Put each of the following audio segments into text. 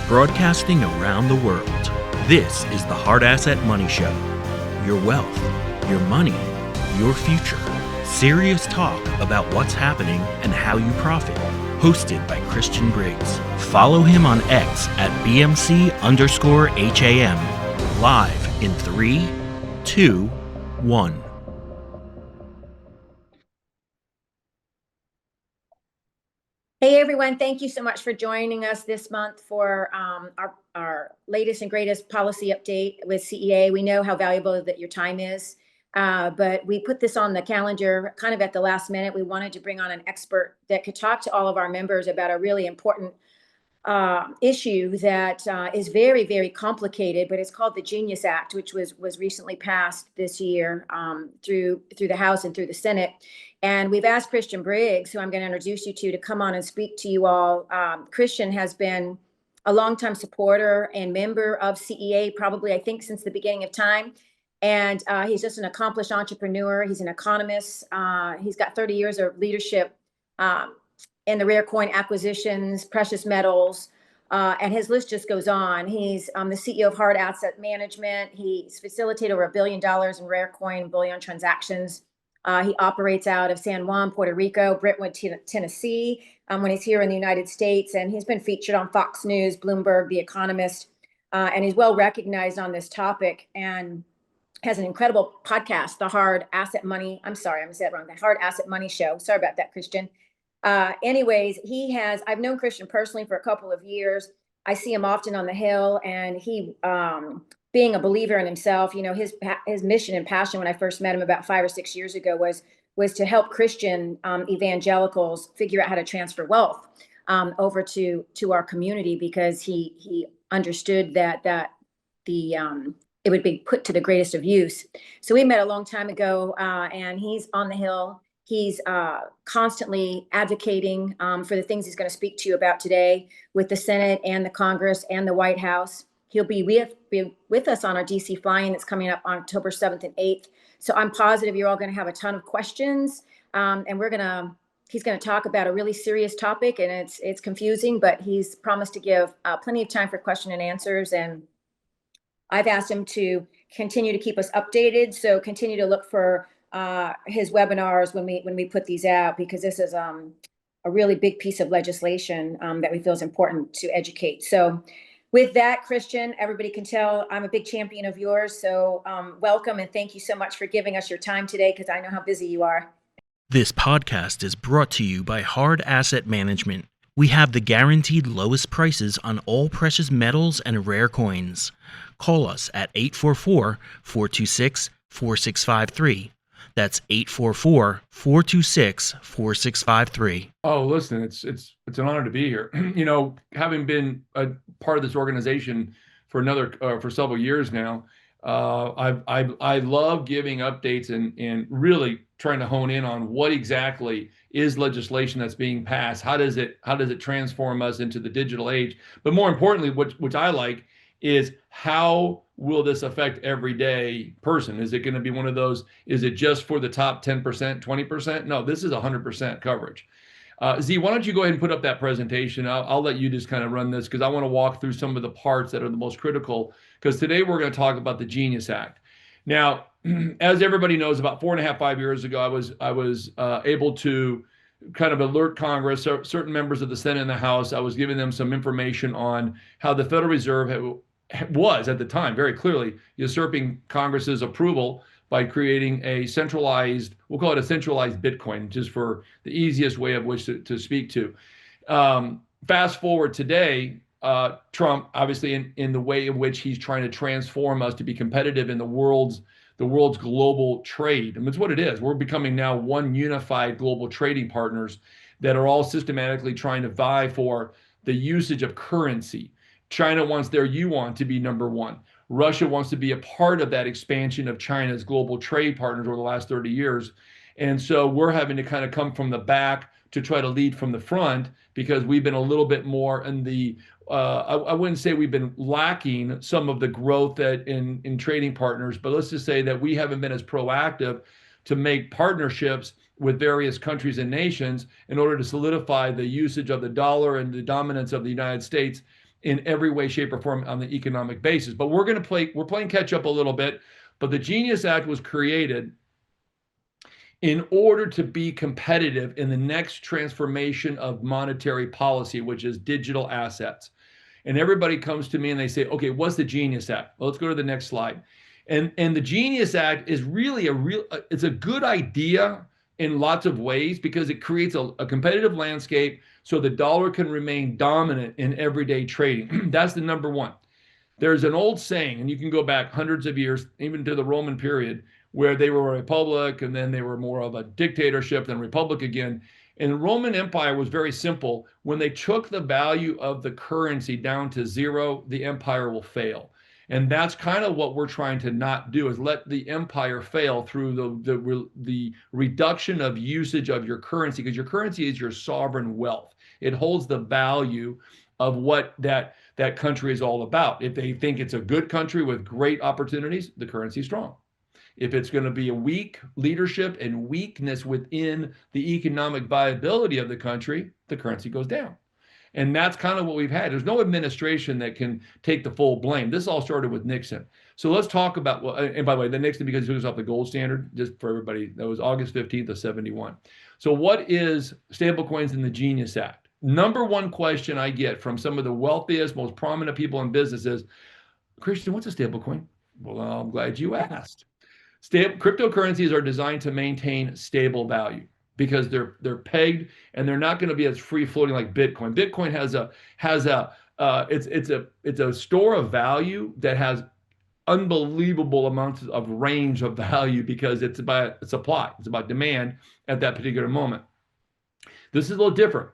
broadcasting around the world. This is the Hard Asset Money Show. Your wealth, your money, your future. Serious talk about what's happening and how you profit. Hosted by Christian Briggs. Follow him on X at BMC_HAM. Live in 3, 2, 1. Hey everyone, thank you so much for joining us this month for our latest and greatest policy update with CEA. We know how valuable that your time is, but we put this on the calendar kind of at the last minute. We wanted to bring on an expert that could talk to all of our members about a really important issue that is very, very complicated, but it's called the Genius Act, which was recently passed this year through the House and through the Senate. And we've asked Christian Briggs, who I'm going to introduce you to come on and speak to you all. Christian has been a longtime supporter and member of CEA, probably, I think, since the beginning of time. And he's just an accomplished entrepreneur. He's an economist. He's got 30 years of leadership in the rare coin acquisitions, precious metals, and his list just goes on. He's the CEO of Hard Asset Management. He's facilitated over $1 billion in rare coin bullion transactions. He operates out of San Juan, Puerto Rico, Brentwood, Tennessee, when he's here in the United States. And he's been featured on Fox News, Bloomberg, The Economist, and he's well recognized on this topic and has an incredible podcast, The Hard Asset Money. I'm sorry, I'm going to say it wrong. The Hard Asset Money Show. Sorry about that, Christian. Anyways, I've known Christian personally for a couple of years. I see him often on the Hill, and he, being a believer in himself, you know, his mission and passion when I first met him about 5 or 6 years ago was to help Christian evangelicals figure out how to transfer wealth over to our community, because he understood that it would be put to the greatest of use. So we met a long time ago, and he's on the Hill. He's constantly advocating for the things he's going to speak to you about today with the Senate and the Congress and the White House. He'll be with us on our DC fly-in that's coming up on October 7th and 8th. So I'm positive you're all going to have a ton of questions. And he's going to talk about a really serious topic, and it's confusing, but he's promised to give plenty of time for question and answers. And I've asked him to continue to keep us updated. So continue to look for his webinars when we put these out, because this is a really big piece of legislation that we feel is important to educate. So with that, Christian, everybody can tell I'm a big champion of yours. So welcome, and thank you so much for giving us your time today, because I know how busy you are. This podcast is brought to you by Hard Asset Management. We have the guaranteed lowest prices on all precious metals and rare coins. Call us at 844-426-4653. That's 844-426-4653. Oh, listen, it's an honor to be here. You know, having been a part of this organization for several years now, I love giving updates and really trying to hone in on what exactly is legislation that's being passed. How does it transform us into the digital age? But more importantly, which I like, is how will this affect everyday person? Is it going to be one of those, is it just for the top 10%, 20%? No, this is 100% coverage. Z, why don't you go ahead and put up that presentation? I'll let you just kind of run this, because I want to walk through some of the parts that are the most critical, because today we're going to talk about the Genius Act. Now, as everybody knows, about 4.5, 5 years ago, I was able to kind of alert Congress, certain members of the Senate and the House. I was giving them some information on how the Federal Reserve was at the time very clearly usurping Congress's approval by creating a centralized, we'll call it a centralized Bitcoin, just for the easiest way of which to speak to. Fast forward today, Trump, obviously in the way in which he's trying to transform us to be competitive in the world's global trade. And that's what it is. We're becoming now one unified global trading partners that are all systematically trying to vie for the usage of currency. China wants their yuan to be number one. Russia wants to be a part of that expansion of China's global trade partners over the last 30 years. And so we're having to kind of come from the back to try to lead from the front, because we've been a little bit more in the, I wouldn't say we've been lacking some of the growth in trading partners, but let's just say that we haven't been as proactive to make partnerships with various countries and nations in order to solidify the usage of the dollar and the dominance of the United States in every way, shape, or form on the economic basis. But we're playing catch up a little bit. But the Genius Act was created in order to be competitive in the next transformation of monetary policy, which is digital assets. And everybody comes to me and they say, okay, what's the Genius Act? Well, let's go to the next slide. And the Genius Act is really it's a good idea in lots of ways because it creates a competitive landscape so the dollar can remain dominant in everyday trading. That's the number one. There's an old saying, and you can go back hundreds of years, even to the Roman period, where they were a republic and then they were more of a dictatorship than republic again. And the Roman Empire was very simple. When they took the value of the currency down to zero, the empire will fail. And that's kind of what we're trying to not do, is let the empire fail through the reduction of usage of your currency, because your currency is your sovereign wealth. It holds the value of what that country is all about. If they think it's a good country with great opportunities, the currency is strong. If it's going to be a weak leadership and weakness within the economic viability of the country, the currency goes down. And that's kind of what we've had. There's no administration that can take the full blame. This all started with Nixon. So let's talk about, well, and by the way, the Nixon, because he took us off the gold standard, just for everybody, that was August 15th of 71. So what is stablecoins in the Genius Act? Number one question I get from some of the wealthiest, most prominent people in business is, Christian, what's a stablecoin? Well, I'm glad you asked. Cryptocurrencies are designed to maintain stable value because they're pegged and they're not going to be as free floating like Bitcoin. Bitcoin it's a store of value that has unbelievable amounts of range of value because it's about supply, it's about demand at that particular moment. This is a little different.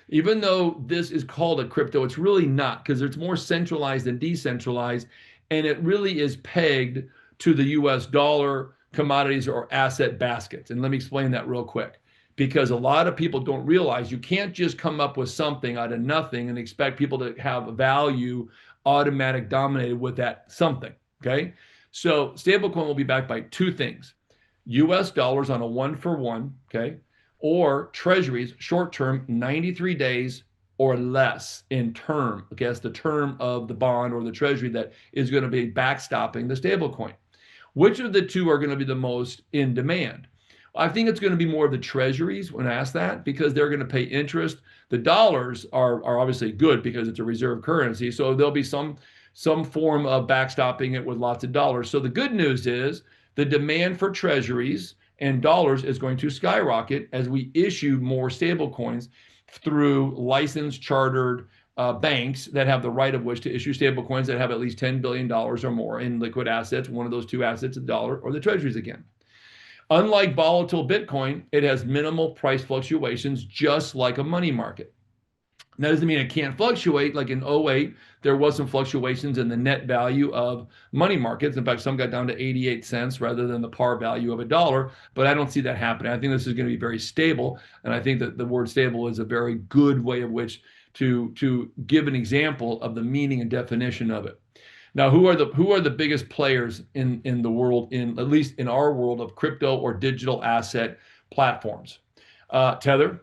Even though this is called a crypto, it's really not, because it's more centralized than decentralized, and it really is pegged to the US dollar, commodities, or asset baskets. And let me explain that real quick, because a lot of people don't realize you can't just come up with something out of nothing and expect people to have a value automatic dominated with that something, okay? So stablecoin will be backed by two things: US dollars on a 1-for-1, okay? Or treasuries, short term, 93 days or less in term. Okay, that's the term of the bond or the treasury that is going to be backstopping the stablecoin. Which of the two are going to be the most in demand? I think it's going to be more of the treasuries when asked that, because they're going to pay interest. The dollars are obviously good because it's a reserve currency, so there'll be some form of backstopping it with lots of dollars. So the good news is the demand for treasuries and dollars is going to skyrocket as we issue more stable coins through licensed chartered banks that have the right of which to issue stable coins that have at least $10 billion or more in liquid assets. One of those two assets, the dollar or the treasuries again. Unlike volatile Bitcoin, it has minimal price fluctuations, just like a money market. That doesn't mean it can't fluctuate. Like in 2008, there was some fluctuations in the net value of money markets. In fact, some got down to 88 cents rather than the par value of $1, but I don't see that happening. I think this is going to be very stable, and I think that the word stable is a very good way of which to give an example of the meaning and definition of it. Now, who are the biggest players in the world, at least in our world, of crypto or digital asset platforms? Tether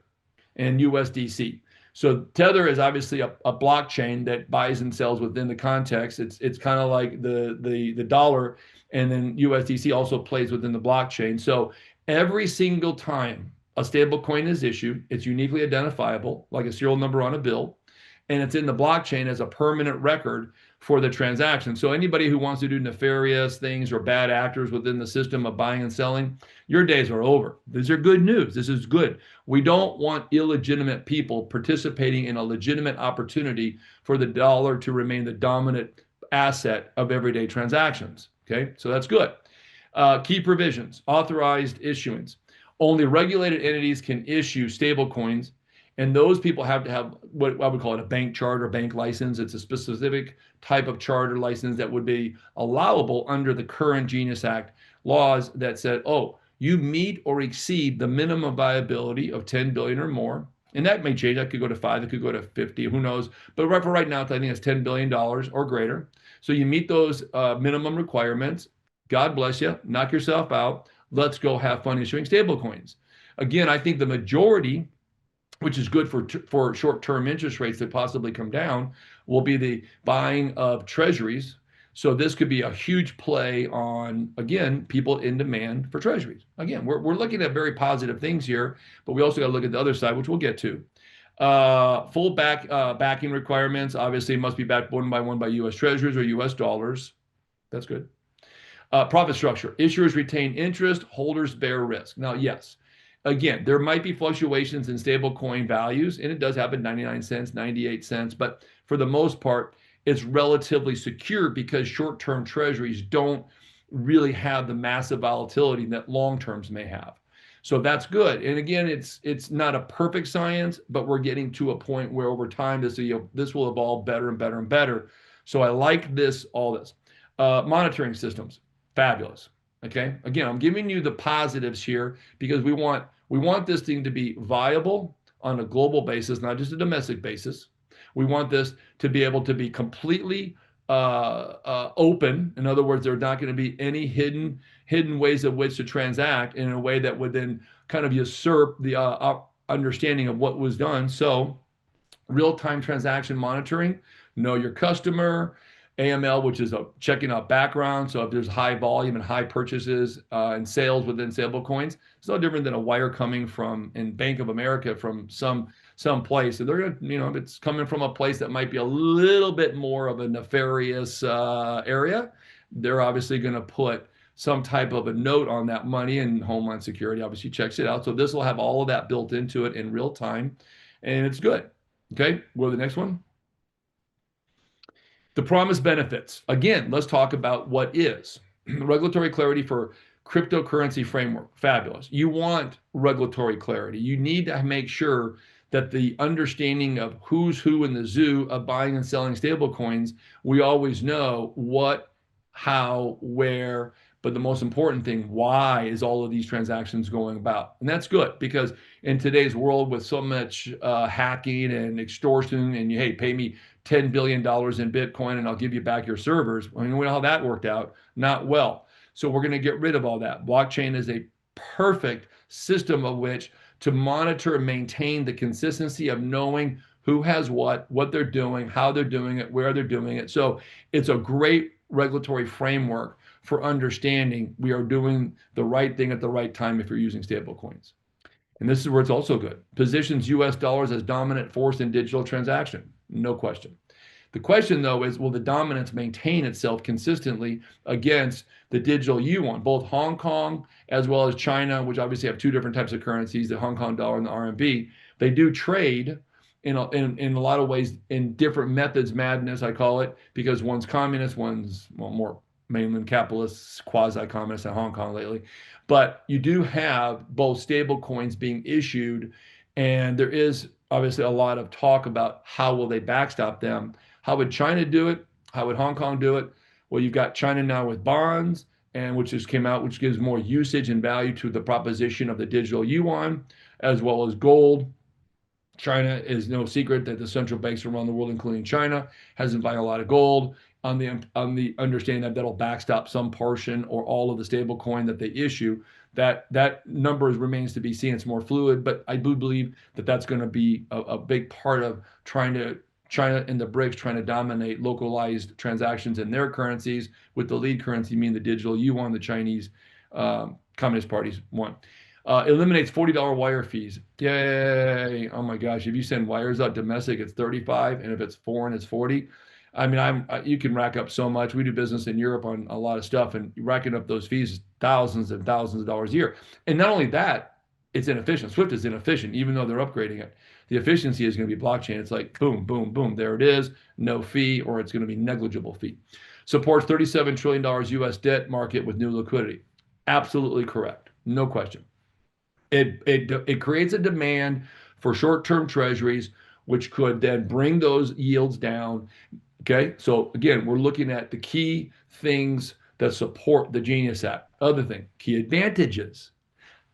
and USDC. So Tether is obviously a blockchain that buys and sells within the context. It's kind of like the dollar, and then USDC also plays within the blockchain. So every single time a stable coin is issued, it's uniquely identifiable, like a serial number on a bill, and it's in the blockchain as a permanent record for the transaction. So anybody who wants to do nefarious things or bad actors within the system of buying and selling, your days are over. These are good news. This is good. We don't want illegitimate people participating in a legitimate opportunity for the dollar to remain the dominant asset of everyday transactions. Okay, so that's good. Key provisions: authorized issuance. Only regulated entities can issue stable coins, and those people have to have what I would call it a bank charter, bank license. It's a specific type of charter license that would be allowable under the current Genius Act laws that said, oh, you meet or exceed the minimum viability of 10 billion or more. And that may change. That could go to 5, it could go to 50, who knows? But for right now, I think it's $10 billion or greater. So you meet those minimum requirements. God bless you. Knock yourself out. Let's go have fun issuing stable coins. Again, I think the majority, which is good for short-term interest rates that possibly come down, will be the buying of treasuries. So this could be a huge play on, again, people in demand for treasuries. Again, we're looking at very positive things here, but we also got to look at the other side, which we'll get to. Full backing requirements, obviously must be backed one by U.S. Treasuries or U.S. dollars. That's good. Profit structure. Issuers retain interest, holders bear risk. Now, yes, again, there might be fluctuations in stablecoin values, and it does happen 99 cents, 98 cents, but for the most part, it's relatively secure because short-term treasuries don't really have the massive volatility that long-terms may have. So that's good. And again, it's not a perfect science, but we're getting to a point where over time this will evolve better and better and better. So I like all this. Monitoring systems, fabulous. Okay. Again, I'm giving you the positives here because we want this thing to be viable on a global basis, not just a domestic basis. We want this to be able to be completely open. In other words, there are not going to be any hidden ways of which to transact in a way that would then kind of usurp the understanding of what was done. So real-time transaction monitoring, know your customer, AML, which is checking out background. So if there's high volume and high purchases and sales within stablecoins, it's no different than a wire coming from in Bank of America from some place. So they're gonna, if it's coming from a place that might be a little bit more of a nefarious area, they're obviously going to put some type of a note on that money, and Homeland Security obviously checks it out. So this will have all of that built into it in real time, and it's good. Okay, go to the next one. The promised benefits. Again, let's talk about what is. Regulatory clarity for cryptocurrency framework. Fabulous. You want regulatory clarity. You need to make sure that the understanding of who's who in the zoo of buying and selling stablecoins, we always know what, how, where, but the most important thing, why is all of these transactions going about? And that's good because in today's world with so much hacking and extortion and hey, pay me $10 billion in Bitcoin and I'll give you back your servers. I mean, we know how that worked out. Not well. So we're going to get rid of all that. Blockchain is a perfect system of which to monitor and maintain the consistency of knowing who has what they're doing, how they're doing it, where they're doing it. So it's a great regulatory framework for understanding we are doing the right thing at the right time if you're using stablecoins. And this is where it's also good. Positions US dollars as dominant force in digital transaction. No question. The question, though, is will the dominance maintain itself consistently against the digital yuan, both Hong Kong as well as China, which obviously have two different types of currencies, the Hong Kong dollar and the RMB. They do trade in a lot of ways in different methods, madness, I call it, because one's communist, one's more mainland capitalist, quasi-communist in Hong Kong lately. But you do have both stable coins being issued, and there is obviously a lot of talk about how will they backstop them. How would China do it? How would Hong Kong do it? Well, you've got China now with bonds, and which just came out, which gives more usage and value to the proposition of the digital yuan, as well as gold. China is no secret that the central banks around the world, including China, has been buying a lot of gold on the understanding that that'll backstop some portion or all of the stable coin that they issue. That number remains to be seen. It's more fluid, but I do believe that that's going to be a big part of China and the BRICS trying to dominate localized transactions in their currencies, with the lead currency meaning the digital yuan, the Chinese Communist Party's one. Eliminates $40 wire fees. Yay. Oh my gosh. If you send wires out domestic, it's 35. And if it's foreign, it's 40. I mean, you can rack up so much. We do business in Europe on a lot of stuff, and racking up those fees, thousands and thousands of dollars a year. And not only that, it's inefficient. SWIFT is inefficient, even though they're upgrading it. The efficiency is going to be blockchain. It's like boom, boom, boom. There it is. No fee, or it's going to be negligible fee. Supports $37 trillion US debt market with new liquidity. Absolutely correct. No question. It creates a demand for short-term treasuries, which could then bring those yields down. Okay, so again, we're looking at the key things that support the Genius Act. Other thing, key advantages.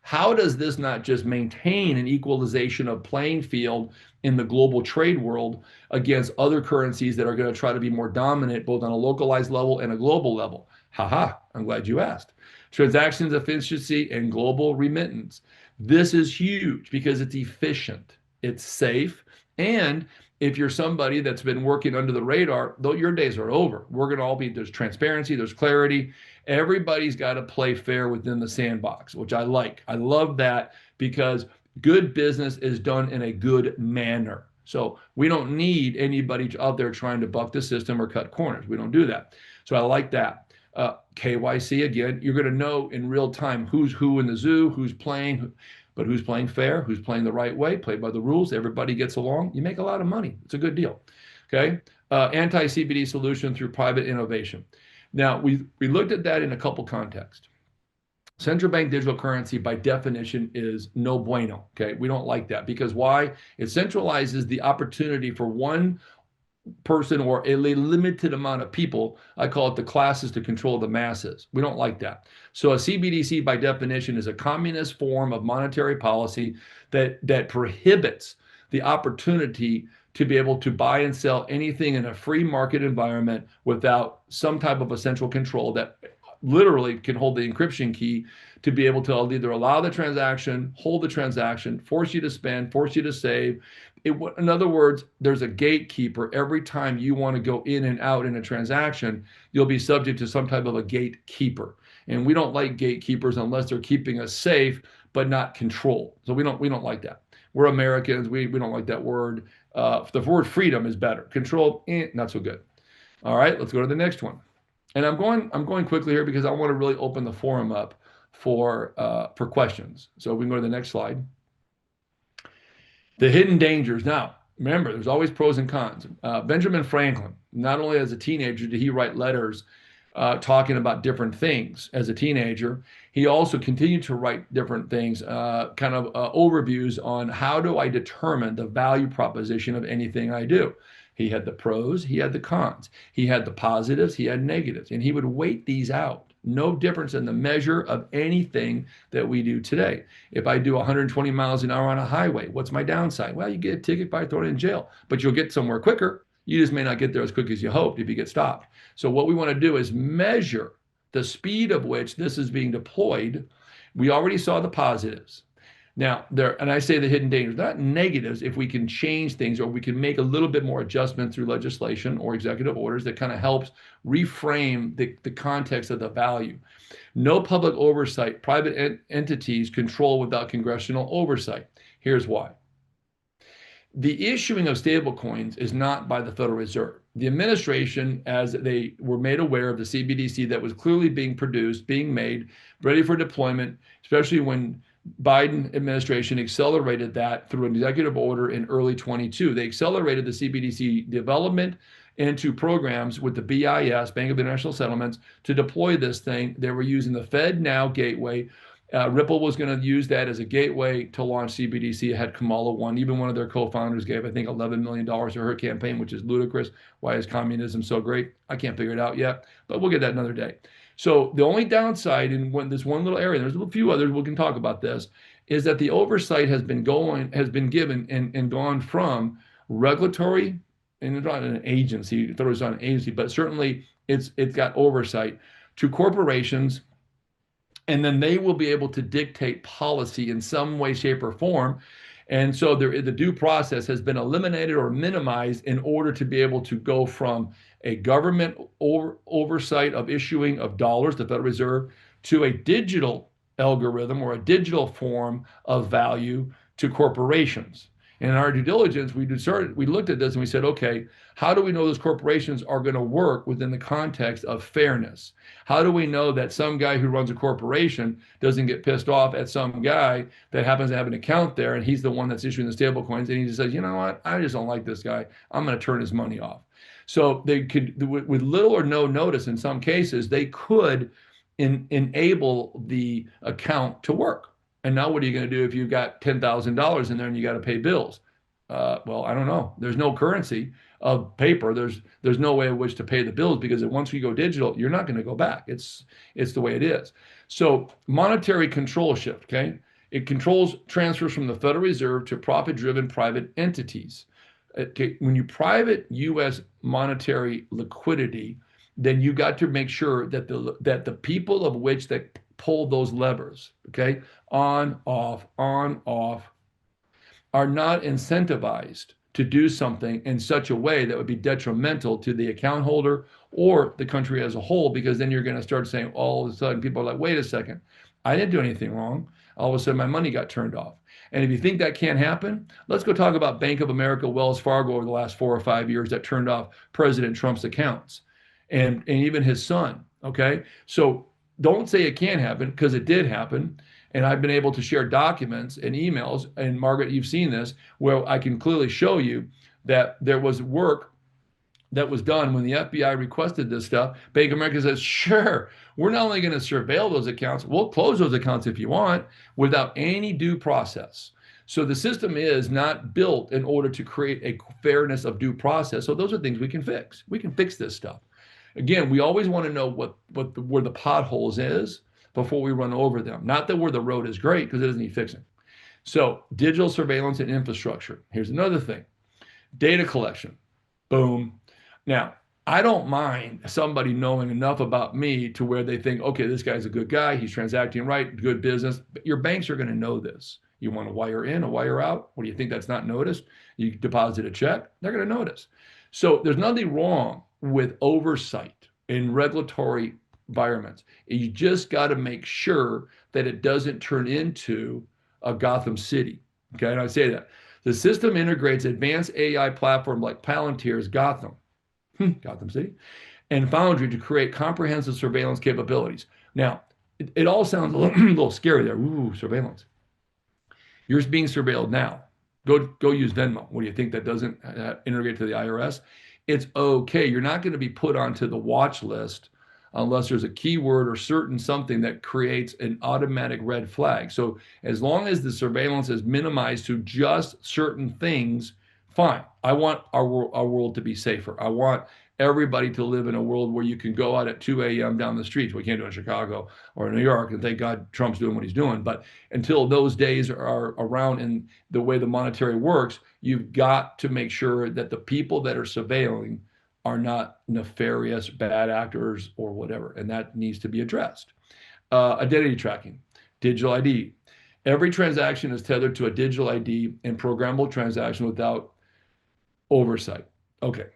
How does this not just maintain an equalization of playing field in the global trade world against other currencies that are going to try to be more dominant, both on a localized level and a global level? Haha, I'm glad you asked. Transactions efficiency and global remittance. This is huge because it's efficient, it's safe, and if you're somebody that's been working under the radar, though, your days are over. We're going to all be, there's transparency, there's clarity. Everybody's got to play fair within the sandbox, which I like. I love that, because good business is done in a good manner. So we don't need anybody out there trying to buck the system or cut corners. We don't do that. So I like that. KYC, again, you're going to know in real time who's who in the zoo, who's playing, but who's playing fair, who's playing the right way, play by the rules, everybody gets along, you make a lot of money. It's a good deal. Okay. Anti-CBD solution through private innovation. Now, we looked at that in a couple contexts. Central bank digital currency, by definition, is no bueno. Okay. We don't like that, because why? It centralizes the opportunity for one person or a limited amount of people. I call it the classes, to control the masses. We don't like that. So a CBDC, by definition, is a communist form of monetary policy that prohibits the opportunity to be able to buy and sell anything in a free market environment without some type of a central control that literally can hold the encryption key to be able to either allow the transaction, hold the transaction, force you to spend, force you to save. In other words, there's a gatekeeper. Every time you want to go in and out in a transaction, you'll be subject to some type of a gatekeeper. And we don't like gatekeepers unless they're keeping us safe, but not control. So we don't like that. We're Americans. We don't like that word. The word freedom is better. Control, not so good. All right, let's go to the next one. And I'm going quickly here because I want to really open the forum up for questions. So we can go to the next slide. The hidden dangers. Now, remember, there's always pros and cons. Benjamin Franklin, not only as a teenager did he write letters talking about different things as a teenager, he also continued to write different things, kind of overviews on how do I determine the value proposition of anything I do. He had the pros, he had the cons, he had the positives, he had negatives, and he would weight these out. No difference in the measure of anything that we do today. If I do 120 miles an hour on a highway, what's my downside? Well, you get a ticket by thrown in jail, but you'll get somewhere quicker. You just may not get there as quick as you hoped if you get stopped. So what we want to do is measure the speed of which this is being deployed. We already saw the positives. Now, and I say the hidden dangers, not negatives, if we can change things or we can make a little bit more adjustment through legislation or executive orders that kind of helps reframe the context of the value. No public oversight, private entities control without congressional oversight. Here's why. The issuing of stablecoins is not by the Federal Reserve. The administration, as they were made aware of the CBDC that was clearly being produced, being made, ready for deployment, especially when Biden administration accelerated that through an executive order in early 22. They accelerated the CBDC development into programs with the BIS, Bank of International Settlements, to deploy this thing. They were using the FedNow gateway. Ripple was going to use that as a gateway to launch CBDC. It had Kamala One. Even one of their co-founders gave, I think, $11 million to her campaign, which is ludicrous. Why is communism so great? I can't figure it out yet, but we'll get that another day. So the only downside in this one little area, there's a few others we can talk about this, is that the oversight has been given and gone from regulatory, and it's not an agency, I thought it was not an agency, but certainly it's got oversight to corporations, and then they will be able to dictate policy in some way, shape, or form. And so the due process has been eliminated or minimized in order to be able to go from a government oversight of issuing of dollars, the Federal Reserve, to a digital algorithm or a digital form of value to corporations. And in our due diligence, we looked at this and we said, okay, how do we know those corporations are going to work within the context of fairness? How do we know that some guy who runs a corporation doesn't get pissed off at some guy that happens to have an account there and he's the one that's issuing the stable coins and he just says, you know what, I just don't like this guy, I'm going to turn his money off. So they could, with little or no notice in some cases, they could enable the account to work. And now what are you going to do if you've got $10,000 in there and you got to pay bills? Well, I don't know. There's no currency of paper. There's no way in which to pay the bills, because once we go digital, you're not going to go back. It's the way it is. So monetary control shift, okay? It controls transfers from the Federal Reserve to profit-driven private entities. Okay, when you private U.S. monetary liquidity, then you got to make sure that the people of which that pull those levers, okay, on, off, are not incentivized to do something in such a way that would be detrimental to the account holder or the country as a whole, because then you're going to start saying all of a sudden people are like, wait a second, I didn't do anything wrong. All of a sudden my money got turned off. And if you think that can't happen, let's go talk about Bank of America, Wells Fargo over the last 4 or 5 years that turned off President Trump's accounts and even his son. Okay. So don't say it can't happen, because it did happen. And I've been able to share documents and emails, and Margaret, you've seen this, where I can clearly show you that there was work that was done when the FBI requested this stuff. Bank of America says, sure, we're not only going to surveil those accounts, we'll close those accounts if you want, without any due process. So the system is not built in order to create a fairness of due process. So those are things we can fix. We can fix this stuff. Again, we always want to know where the potholes is before we run over them. Not that where the road is great, because it doesn't need fixing. So digital surveillance and infrastructure. Here's another thing. Data collection. Boom. Now, I don't mind somebody knowing enough about me to where they think, okay, this guy's a good guy, he's transacting right, good business. But your banks are going to know this. You want to wire in, a wire out? What do you think that's not noticed? You deposit a check, they're going to notice. So there's nothing wrong with oversight in regulatory environments. You just got to make sure that it doesn't turn into a Gotham City. Okay, and I say that. The system integrates advanced AI platform like Palantir's Gotham City, and Foundry to create comprehensive surveillance capabilities. Now, it all sounds a little scary there. Ooh, surveillance. You're being surveilled now. Go use Venmo. What do you think, that doesn't integrate to the IRS? It's okay. You're not going to be put onto the watch list unless there's a keyword or certain something that creates an automatic red flag. So as long as the surveillance is minimized to just certain things, fine. I want our world to be safer. I want everybody to live in a world where you can go out at 2 a.m. down the streets. We can't do it in Chicago or New York, and thank God Trump's doing what he's doing. But until those days are around in the way the monetary works, you've got to make sure that the people that are surveilling are not nefarious, bad actors or whatever, and that needs to be addressed. Identity tracking, digital ID. Every transaction is tethered to a digital ID and programmable transaction without oversight. Okay.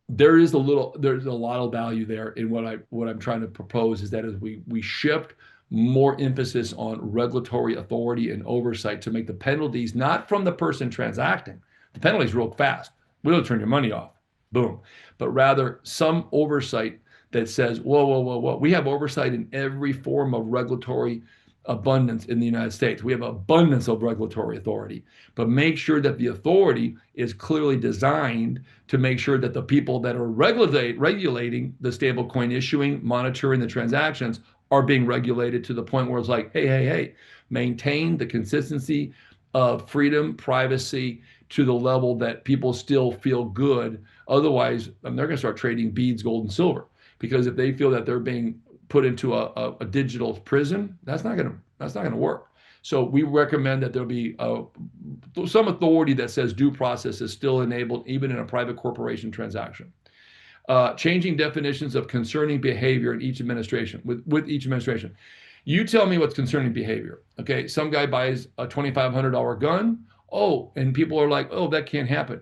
There's a lot of value there in what I'm trying to propose, is that as we shift more emphasis on regulatory authority and oversight to make the penalties not from the person transacting. The penalties real fast. We'll turn your money off. Boom. But rather some oversight that says, whoa. We have oversight in every form of regulatory abundance in the United States. We have abundance of regulatory authority, but make sure that the authority is clearly designed to make sure that the people that are regulating the stablecoin issuing, monitoring the transactions, are being regulated to the point where it's like, hey, maintain the consistency of freedom, privacy to the level that people still feel good. Otherwise, they're going to start trading beads, gold, and silver, because if they feel that they're being put into a digital prison, that's not going to work. So we recommend that there'll be some authority that says due process is still enabled even in a private corporation transaction. Changing definitions of concerning behavior in each administration, with each administration. You tell me what's concerning behavior. Okay, some guy buys a $2,500 gun. Oh, and people are like, oh, that can't happen.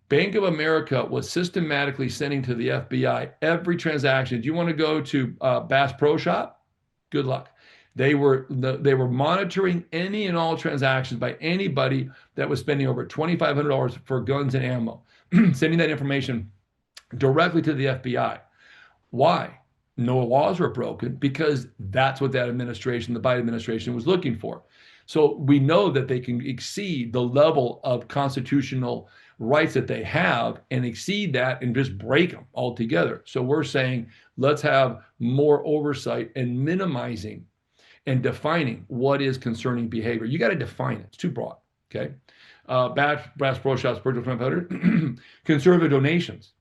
Bank of America was systematically sending to the FBI every transaction. Do you want to go to Bass Pro Shop? Good luck. They were monitoring any and all transactions by anybody that was spending over $2,500 for guns and ammo, sending that information directly to the FBI. Why? No laws were broken, because that's what that administration, the Biden administration, was looking for. So we know that they can exceed the level of constitutional rights that they have and exceed that and just break them altogether. So we're saying, let's have more oversight and minimizing and defining what is concerning behavior. You got to define it. It's too broad. Okay. Bass Pro Shops, Virtual 2,500, conservative donations,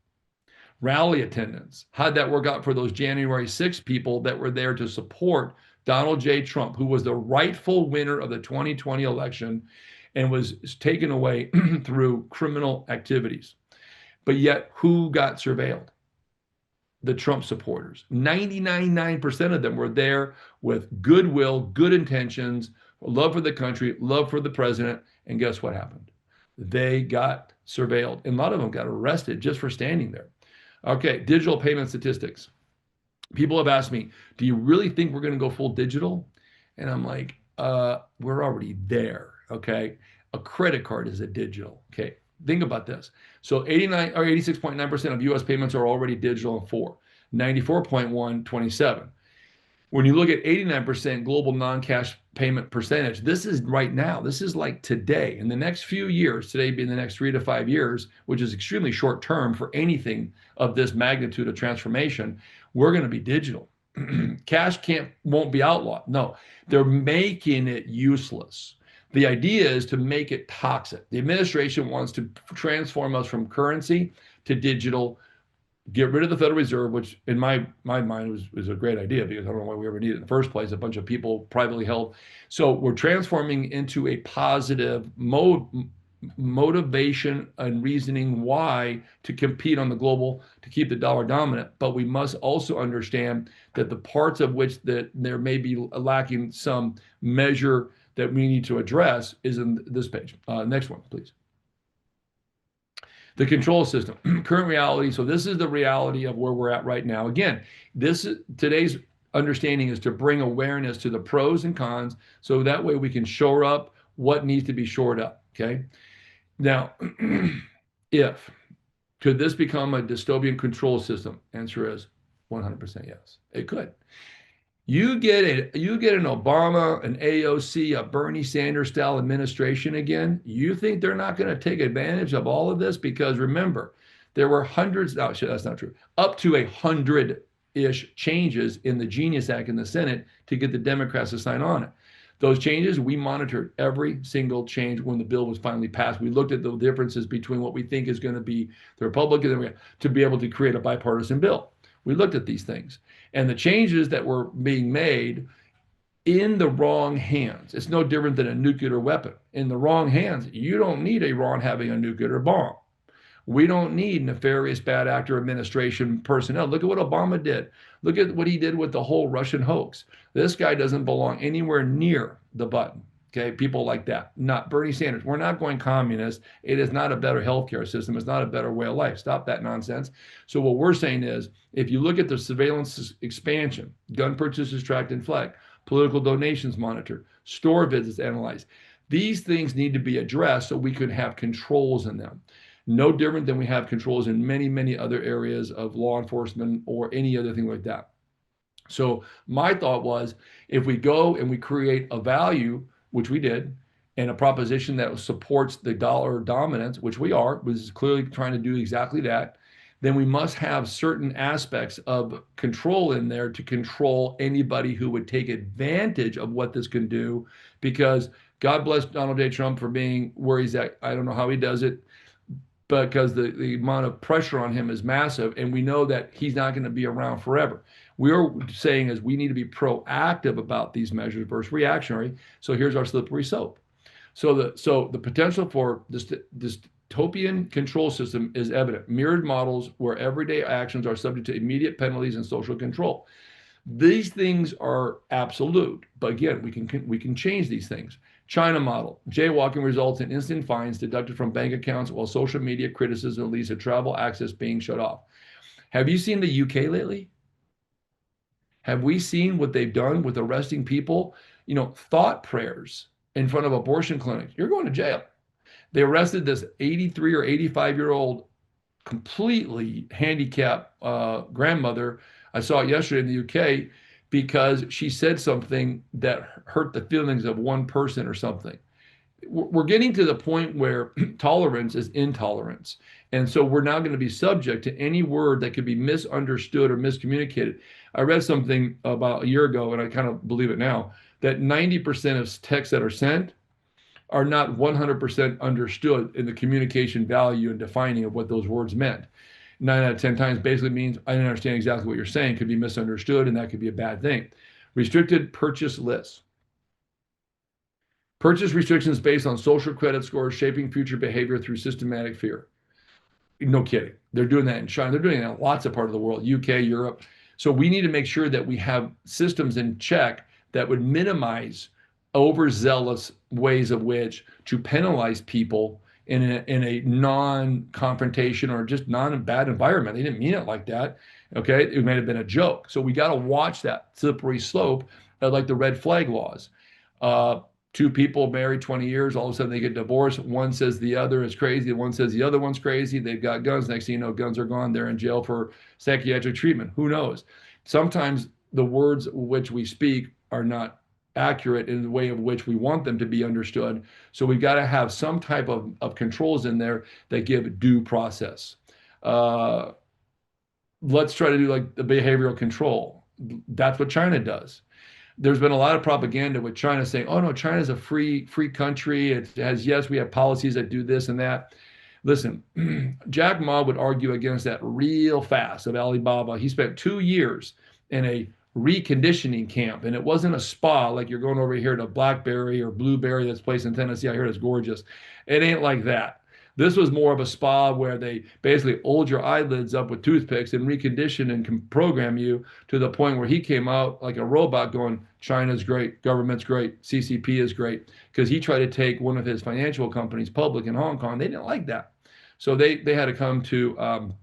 rally attendance. How'd that work out for those January 6 people that were there to support Donald J. Trump, who was the rightful winner of the 2020 election and was taken away through criminal activities? But yet, who got surveilled? The Trump supporters. 99% of them were there with goodwill, good intentions, love for the country, love for the president. And guess what happened? they got surveilled. And a lot of them got arrested just for standing there. Okay, digital payment statistics. People have asked me, do you really think we're going to go full digital? And I'm like, we're already there. Okay. A credit card is a digital. Okay. Think about this. So 89 or 86.9% of US payments are already digital in 4, 94.1, 27. When you look at 89% global non-cash payment percentage, this is right now. This is like today. In the next few years, today being the next 3 to 5 years, which is extremely short term for anything of this magnitude of transformation, we're going to be digital. Cash won't be outlawed. No, they're making it useless. The idea is to make it toxic. The administration wants to transform us from currency to digital, get rid of the Federal Reserve, which in my mind was a great idea because I don't know why we ever needed it in the first place, a bunch of people privately held. So we're transforming into a positive motivation and reasoning why to compete on the global, to keep the dollar dominant. But we must also understand that the parts of which that there may be lacking some measure that we need to address is in this page. Next one, please. The control system, current reality. So this is the reality of where we're at right now. Again, today's understanding is to bring awareness to the pros and cons, so that way we can shore up what needs to be shored up. Okay. Now, could this become a dystopian control system? Answer is 100% yes. It could. You get an Obama, an AOC, a Bernie Sanders style administration again. You think they're not going to take advantage of all of this? Because remember, there were hundreds, no, that's not true, up to 100-ish changes in the Genius Act in the Senate to get the Democrats to sign on it. Those changes, we monitored every single change when the bill was finally passed. We looked at the differences between what we think is going to be the Republican to be able to create a bipartisan bill. We looked at these things, and the changes that were being made in the wrong hands. It's no different than a nuclear weapon. In the wrong hands, you don't need Iran having a nuclear bomb. We don't need nefarious bad actor administration personnel. Look at what Obama did. Look at what he did with the whole Russian hoax. This guy doesn't belong anywhere near the button. Okay, people like that. Not Bernie Sanders. We're not going communist. It is not a better healthcare system. It's not a better way of life. Stop that nonsense. So what we're saying is, if you look at the surveillance expansion, gun purchases tracked and flagged, political donations monitored, store visits analyzed, these things need to be addressed so we could have controls in them. No different than we have controls in many, many other areas of law enforcement or any other thing like that. So my thought was, if we go and we create a value, which we did, and a proposition that supports the dollar dominance, which we are, was clearly trying to do exactly that, then we must have certain aspects of control in there to control anybody who would take advantage of what this can do. Because God bless Donald J. Trump for being where he's at. I don't know how he does it, because the amount of pressure on him is massive, and we know that he's not going to be around forever. We're saying is we need to be proactive about these measures versus reactionary. So here's our slippery slope. So the potential for this dystopian control system is evident. Mirrored models where everyday actions are subject to immediate penalties and social control. These things are absolute, but again, we can change these things. China model, jaywalking results in instant fines deducted from bank accounts, while social media criticism leads to travel access being shut off. Have you seen the UK lately? Have we seen what they've done with arresting people? Thought prayers in front of abortion clinics. You're going to jail. They arrested this 83 or 85-year-old completely handicapped grandmother. I saw it yesterday in the UK because she said something that hurt the feelings of one person or something. We're getting to the point where tolerance is intolerance. And so we're now going to be subject to any word that could be misunderstood or miscommunicated. I read something about a year ago, and I kind of believe it now, that 90% of texts that are sent are not 100% understood in the communication value and defining of what those words meant. 9 out of 10 times basically means I didn't understand exactly what you're saying, could be misunderstood, and that could be a bad thing. Restricted purchase lists. Purchase restrictions based on social credit scores shaping future behavior through systematic fear. No kidding. They're doing that in China. They're doing it in lots of parts of the world, UK, Europe. So we need to make sure that we have systems in check that would minimize overzealous ways of which to penalize people in a non-confrontation or just non-bad environment. They didn't mean it like that. Okay, it may have been a joke. So we got to watch that slippery slope, like the red flag laws. Two people married 20 years, all of a sudden they get divorced. One says the other is crazy. One says the other one's crazy. They've got guns. Next thing you know, guns are gone. They're in jail for psychiatric treatment. Who knows? Sometimes the words which we speak are not accurate in the way of which we want them to be understood. So we've got to have some type of controls in there that give due process. Let's try to do like the behavioral control. That's what China does. There's been a lot of propaganda with China saying, oh no, China's a free country. It has, yes, we have policies that do this and that. Listen, Jack Ma would argue against that real fast of Alibaba. He spent 2 years in a reconditioning camp, and it wasn't a spa like you're going over here to Blackberry or Blueberry that's placed in Tennessee. I hear it's gorgeous. It ain't like that. This was more of a spa where they basically hold your eyelids up with toothpicks and recondition and can program you to the point where he came out like a robot going, China's great, government's great, CCP is great, because he tried to take one of his financial companies public in Hong Kong. They didn't like that. So they had to come to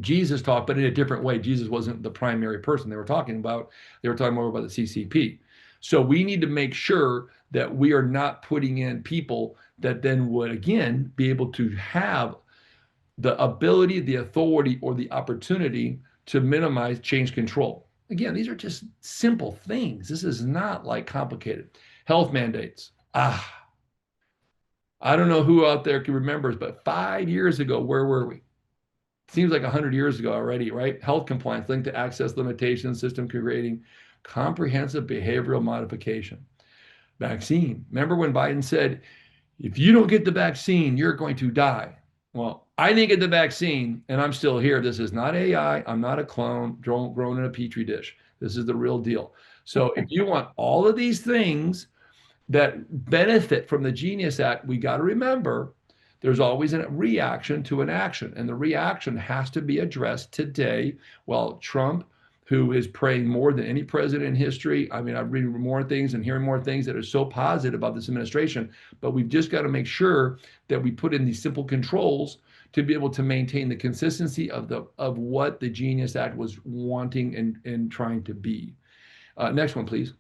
Jesus talk, but in a different way. Jesus wasn't the primary person they were talking about. They were talking more about the CCP. So we need to make sure that we are not putting in people that then would, again, be able to have the ability, the authority, or the opportunity to minimize change control. Again, these are just simple things. This is not like complicated. Health mandates. I don't know who out there can remember, but 5 years ago, where were we? Seems like 100 years ago already, right? Health compliance linked to access limitations, system creating comprehensive behavioral modification. Vaccine. Remember when Biden said, if you don't get the vaccine, you're going to die. Well, I didn't get the vaccine and I'm still here. This is not AI. I'm not a clone grown in a petri dish. This is the real deal. So if you want all of these things that benefit from the Genius Act, we got to remember there's always a reaction to an action, and the reaction has to be addressed today. While Trump, who is praying more than any president in history, I mean, I'm reading more things and hearing more things that are so positive about this administration, but we've just got to make sure that we put in these simple controls to be able to maintain the consistency of what the Genius Act was wanting and trying to be. Next one, please.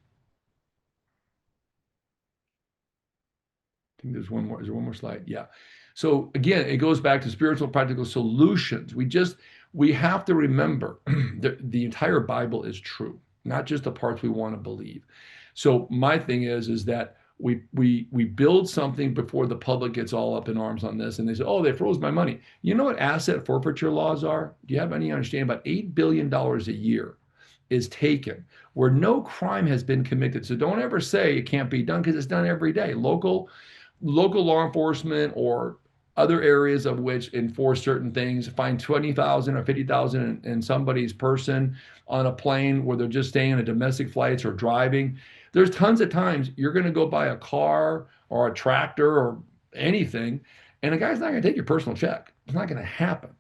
I think there's one more. Is there one more slide? Yeah. So again, it goes back to spiritual practical solutions. We have to remember the entire Bible is true, not just the parts we want to believe. So my thing is that we build something before the public gets all up in arms on this, and they say, oh, they froze my money. You know what asset forfeiture laws are? Do you have any understanding? About $8 billion a year is taken where no crime has been committed. So don't ever say it can't be done, because it's done every day. Local law enforcement or other areas of which enforce certain things, find 20,000 or 50,000 in somebody's person on a plane where they're just staying on domestic flights or driving. There's tons of times you're going to go buy a car or a tractor or anything, and the guy's not going to take your personal check. It's not going to happen.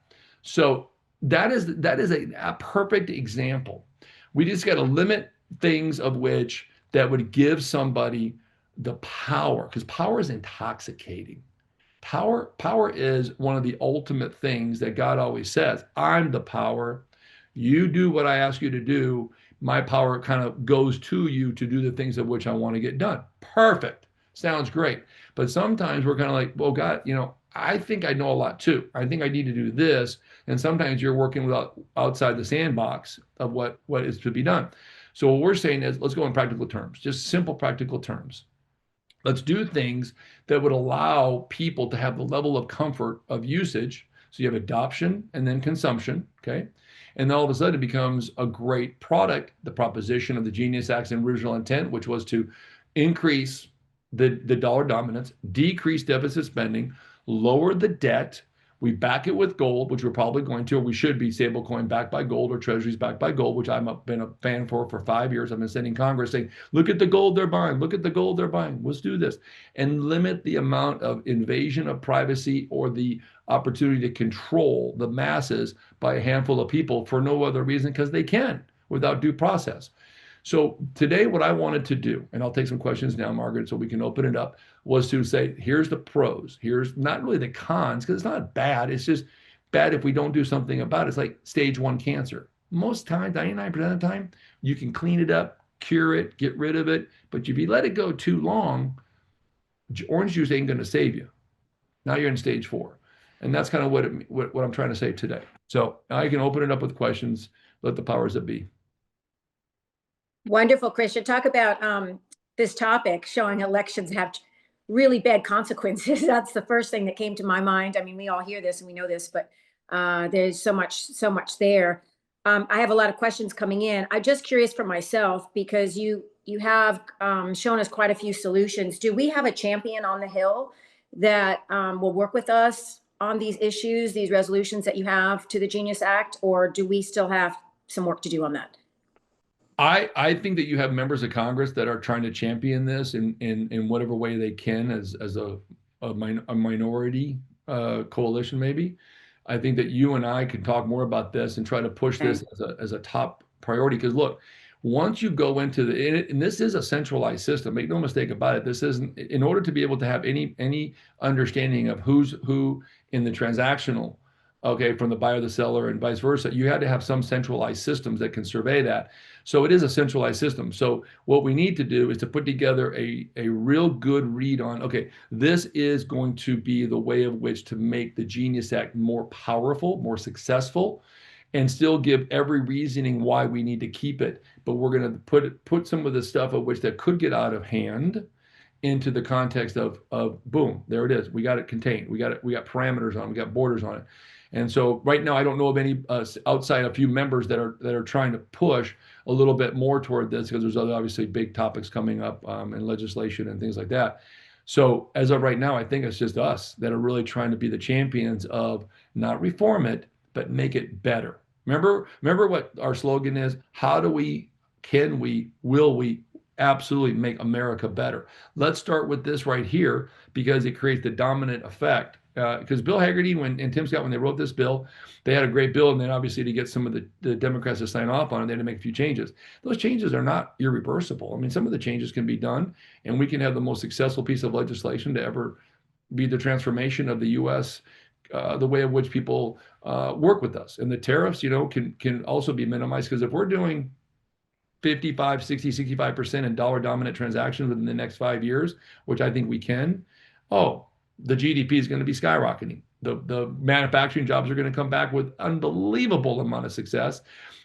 So that is a perfect example. We just got to limit things of which that would give somebody the power, because power is intoxicating. Power is one of the ultimate things that God always says. I'm the power. You do what I ask you to do. My power kind of goes to you to do the things of which I want to get done. Perfect. Sounds great. But sometimes we're kind of like, well, God, I think I know a lot too. I think I need to do this. And sometimes you're working outside the sandbox of what is to be done. So what we're saying is, let's go in practical terms, just simple practical terms. Let's do things that would allow people to have the level of comfort of usage. So you have adoption and then consumption, okay? And then all of a sudden it becomes a great product. The proposition of the Genius Act's original intent, which was to increase the dollar dominance, decrease deficit spending, lower the debt. We back it with gold, which we're probably going to, or we should be stablecoin backed by gold or treasuries backed by gold, which I've been a fan for 5 years. I've been sending Congress saying, look at the gold they're buying. Look at the gold they're buying. Let's do this. And limit the amount of invasion of privacy or the opportunity to control the masses by a handful of people for no other reason, because they can without due process. So today, what I wanted to do, and I'll take some questions now, Margaret, so we can open it up, was to say, here's the pros. Here's not really the cons, because it's not bad. It's just bad if we don't do something about it. It's like stage 1 cancer. Most times, 99% of the time, you can clean it up, cure it, get rid of it. But if you let it go too long, orange juice ain't going to save you. Now you're in stage 4. And that's kind of what I'm trying to say today. So I can open it up with questions, let the powers that be. Wonderful, Christian. Talk about this topic, showing elections have really bad consequences. That's the first thing that came to my mind. I mean, we all hear this and we know this, but there's so much there. I have a lot of questions coming in. I'm just curious for myself, because you have shown us quite a few solutions. Do we have a champion on the Hill that will work with us on these issues, these resolutions that you have to the Genius Act, or do we still have some work to do on that? I think that you have members of Congress that are trying to champion this in whatever way they can as a minority coalition, maybe. I think that you and I can talk more about this and try to push this as a top priority. Because look, once you go into and this is a centralized system, make no mistake about it. This isn't, in order to be able to have any understanding of who's who in the transactional, okay, from the buyer, the seller, and vice versa, you had to have some centralized systems that can survey that. So it is a centralized system. So what we need to do is to put together a real good read on, okay, this is going to be the way of which to make the Genius Act more powerful, more successful, and still give every reasoning why we need to keep it. But we're going to put some of the stuff of which that could get out of hand into the context of boom, there it is. We got it contained. We got parameters on it. We got borders on it. And so right now, I don't know of any outside a few members that are trying to push a little bit more toward this, because there's other obviously big topics coming up in legislation and things like that. So as of right now, I think it's just us that are really trying to be the champions of not reform it, but make it better. Remember what our slogan is? How do we, can we, will we absolutely make America better? Let's start with this right here, because it creates the dominant effect. Because Bill Hagerty and Tim Scott, when they wrote this bill, they had a great bill, and then obviously to get some of the Democrats to sign off on it, they had to make a few changes. Those changes are not irreversible. I mean, some of the changes can be done, and we can have the most successful piece of legislation to ever be the transformation of the U.S., the way in which people work with us. And the tariffs, can also be minimized, because if we're doing 55, 60, 65% in dollar dominant transactions within the next 5 years, which I think we can, the GDP is going to be skyrocketing. The manufacturing jobs are going to come back with unbelievable amount of success.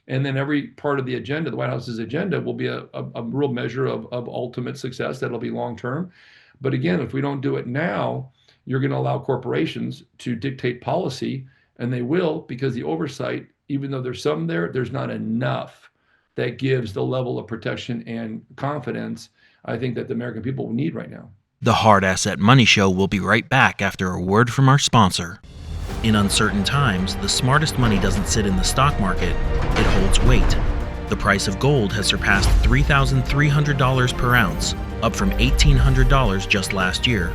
And then every part of the agenda, the White House's agenda, will be a real measure of ultimate success that'll be long-term. But again, if we don't do it now, you're going to allow corporations to dictate policy, and they will, because the oversight, even though there's some there's not enough that gives the level of protection and confidence I think that the American people need right now. The Hard Asset Money Show will be right back after a word from our sponsor. In uncertain times, the smartest money doesn't sit in the stock market, it holds weight. The price of gold has surpassed $3,300 per ounce, up from $1,800 just last year.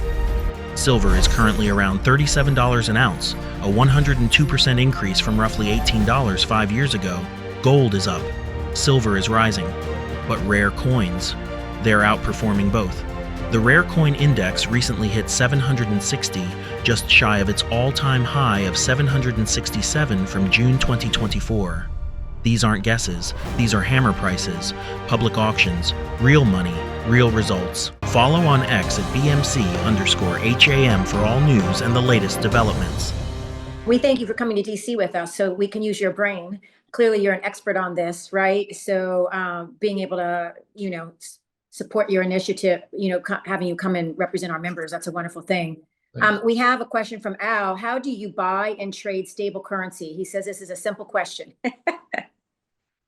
Silver is currently around $37 an ounce, a 102% increase from roughly $18 5 years ago. Gold is up, silver is rising, but rare coins, they're outperforming both. The Rare Coin Index recently hit 760, just shy of its all-time high of 767 from June 2024. These aren't guesses, these are hammer prices, public auctions, real money, real results. Follow on X at BMC_HAM for all news and the latest developments. We thank you for coming to DC with us so we can use your brain. Clearly you're an expert on this, right? So being able to, support your initiative, having you come and represent our members, that's a wonderful thing. We have a question from Al. How do you buy and trade stable currency? He says this is a simple question.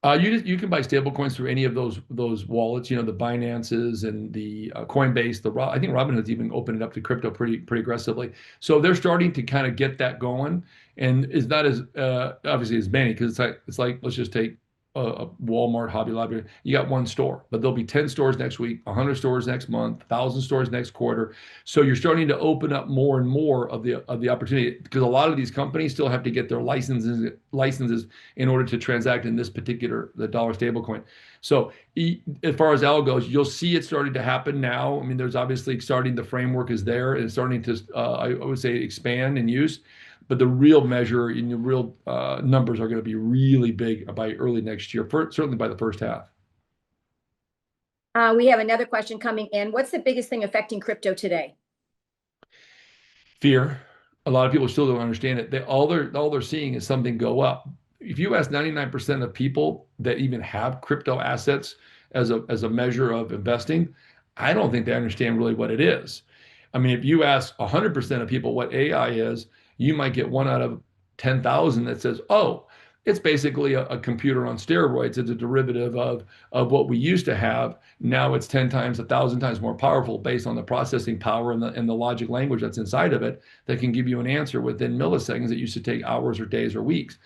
You can buy stable coins through any of those wallets, the Binances and the Coinbase. I think Robinhood's even opened it up to crypto pretty aggressively. So they're starting to kind of get that going, and it's not as obviously as many, because it's like let's just take a Walmart, Hobby Lobby, you got one store, but there'll be 10 stores next week, 100 stores next month, 1,000 stores next quarter. So you're starting to open up more and more of the opportunity, because a lot of these companies still have to get their licenses in order to transact in this particular, the dollar stablecoin. So as far as algo goes, you'll see it starting to happen now. I mean, there's obviously starting, the framework is there and starting to, I would say, expand in use. But the real measure and the real numbers are going to be really big by early next year, certainly by the first half. We have another question coming in. What's the biggest thing affecting crypto today? Fear. A lot of people still don't understand it. All they're seeing is something go up. If you ask 99% of people that even have crypto assets as a measure of investing, I don't think they understand really what it is. I mean, if you ask 100% of people what AI is, you might get 1 out of 10,000 that says, oh, it's basically a computer on steroids. It's a derivative of what we used to have. Now it's 10 times, 1,000 times more powerful based on the processing power and the logic language that's inside of it that can give you an answer within milliseconds that used to take hours or days or weeks.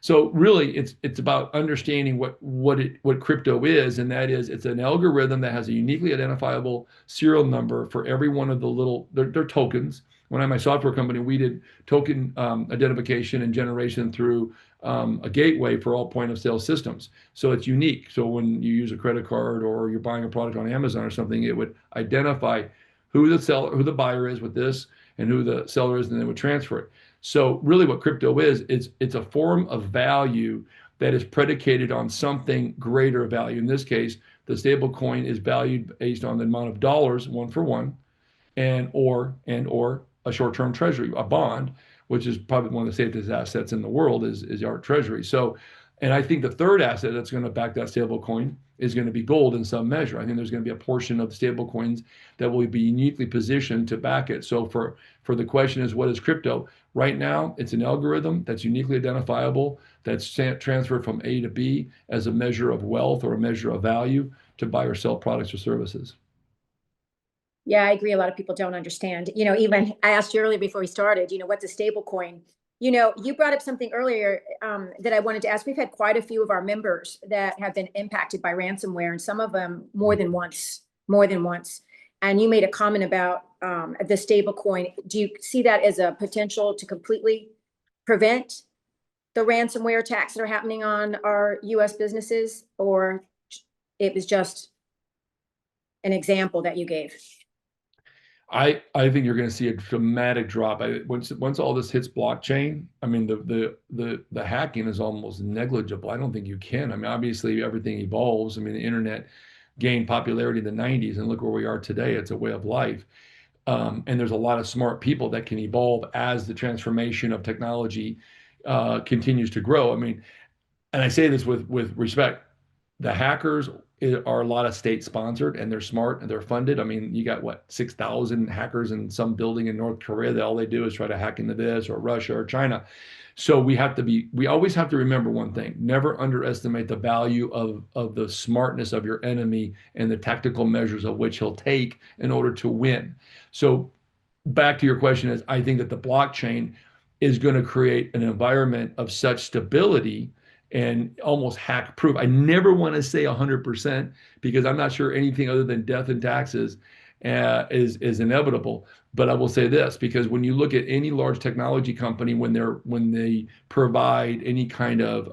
So really, it's about understanding what crypto is, and that is, it's an algorithm that has a uniquely identifiable serial number for every one of the little, they're tokens. When I had my software company, we did token identification and generation through a gateway for all point of sale systems. So it's unique. So when you use a credit card or you're buying a product on Amazon or something, it would identify who the seller, who the buyer is with this, and who the seller is, and then it would transfer it. So really what crypto is, it's a form of value that is predicated on something greater value. In this case, the stable coin is valued based on the amount of dollars, one for one, and or a short-term treasury, a bond, which is probably one of the safest assets in the world, is our treasury. So, and I think the third asset that's going to back that stable coin is going to be gold in some measure. I think there's going to be a portion of the stable coins that will be uniquely positioned to back it. So for the question is, what is crypto? Right now, it's an algorithm that's uniquely identifiable, that's transferred from A to B as a measure of wealth or a measure of value to buy or sell products or services. Yeah, I agree. A lot of people don't understand. Even I asked you earlier before we started, what's a stable coin? You brought up something earlier that I wanted to ask. We've had quite a few of our members that have been impacted by ransomware, and some of them more than once. And you made a comment about the stable coin. Do you see that as a potential to completely prevent the ransomware attacks that are happening on our U.S. businesses, or it was just an example that you gave? I think you're going to see a dramatic drop. Once all this hits blockchain, I mean, the hacking is almost negligible. I don't think you can. I mean, obviously everything evolves. I mean, the internet gained popularity in the 90s, and look where we are today. It's a way of life. And there's a lot of smart people that can evolve as the transformation of technology continues to grow. I mean, and I say this with respect. The hackers are a lot of state sponsored, and they're smart and they're funded. I mean, you got what, 6,000 hackers in some building in North Korea that all they do is try to hack into this, or Russia or China. So we always have to remember one thing: never underestimate the value of the smartness of your enemy and the tactical measures of which he'll take in order to win. So back to your question is, I think that the blockchain is going to create an environment of such stability and almost hack proof. I never want to say 100% because I'm not sure anything other than death and taxes is inevitable. But I will say this, because when you look at any large technology company, when they provide any kind of